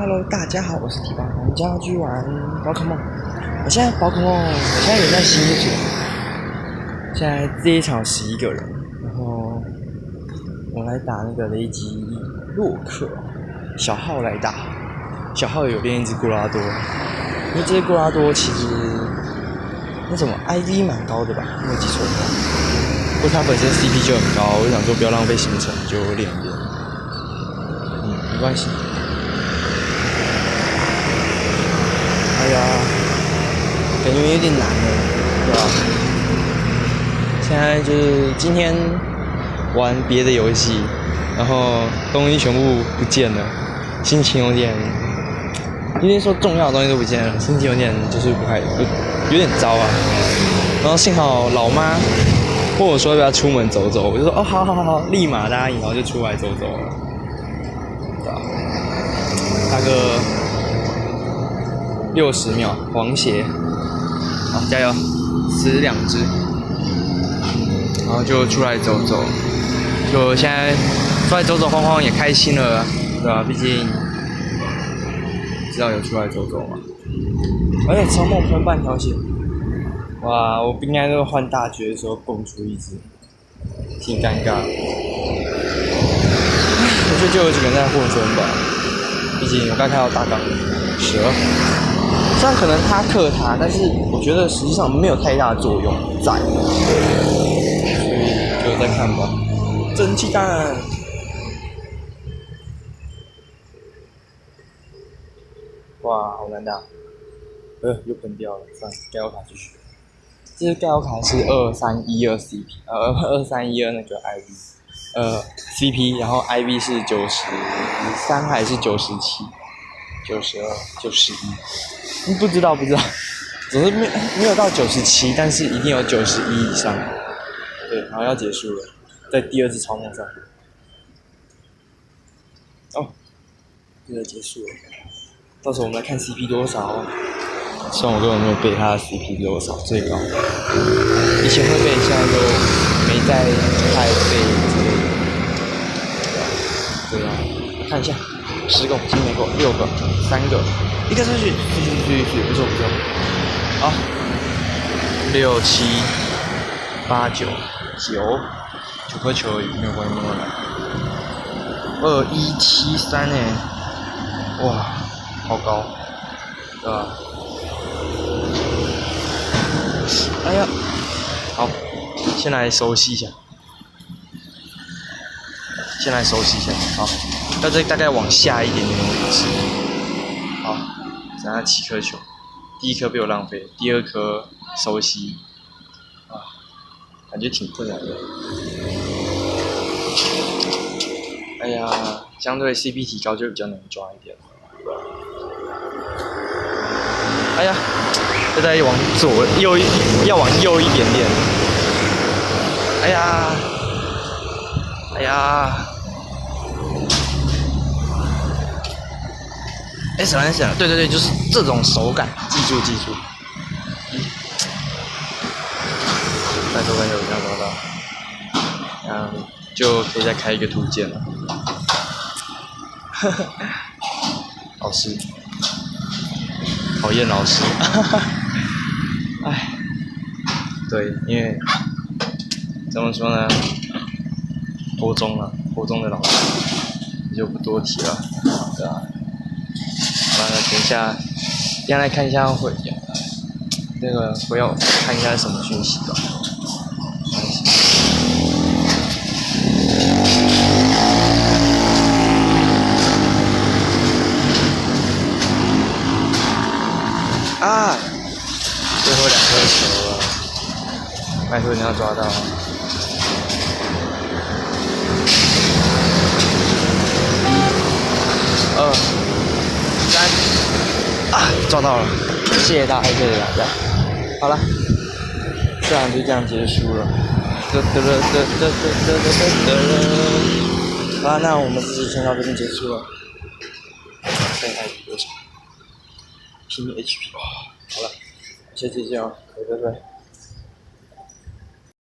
Hello， 大家好，我是提巴，我们家去玩宝可梦。我现在人在新竹，现在这一场11个人，然后我来打那个雷吉洛克，小号来打，小号有练一只古拉多，因为这只古拉多其实那什么 IV 蛮高的吧，没有记错的话，不过它本身 CP 就很高，我想说不要浪费行程，就练一练。没关系。哎呀，感觉有点难了，对吧？现在就是今天玩别的游戏，然后东西全部不见了，心情有点说重要的东西都不见了，心情有点就是有点糟啊。然后幸好老妈问我说要不要出门走走，我就说哦好，立马答应，然后就出来走走了。大个60秒，黄鞋，好加油，死2只，然后就出来走走，就现在出来走走晃晃也开心了，对吧？毕竟知道有出来走走嘛。而且超梦喷半条线，哇！我不应该都换大绝的时候蹦出一只，挺尴尬。我觉得就有几个人在混分吧。毕竟我刚看到大纲蛇，虽然可能他克他，但是我觉得实际上没有太大的作用在，所以就再看吧。蒸汽弹，哇，好难打，又喷掉了，算了，盖欧卡继续。这是盖欧卡是2312 CP， 2312那个 IV。CP， 然后 IV 是93还是97、92、91，不知道，总之没有到97，但是一定有91以上。对，然后要结束了，在第2只超梦上。哦，这个结束了，到时候我们来看 CP 多少。虽然我根本没有背他的 CP 多少最高，以前会背，现在就没再太背之类的。对啊，看一下，10个金没够，6个，3个，1个出去，不错，好，6、7、8、9颗球而已，没有关系。2173哇，好高，对吧？哎呀，好，先来熟悉一下。好，要再大概往下一点点的位置。好，剩下7颗球，第1颗被我浪费，第2颗熟悉，感觉挺困难的。哎呀，相对 CP 提高就比较难抓一点。哎呀，要再往右一点点。哎呀。S 蓝，对，就是这种手感，记住。拜托，一定要抓到，然后就可以再开一个图鉴了。老师，讨厌老师。哎，对，因为怎么说呢，国中的老师就不多提了，对吧？好了，等一下来看一下那个我要看一下什么讯息吧。啊，最后2颗球了，拜托你要抓到。1、2、3，抓到了，谢谢大家。好了，这场就这样结束了。好了，那我们这集先到这边结束了。再看多少？拼 HP， 好了，下期见哦，拜拜。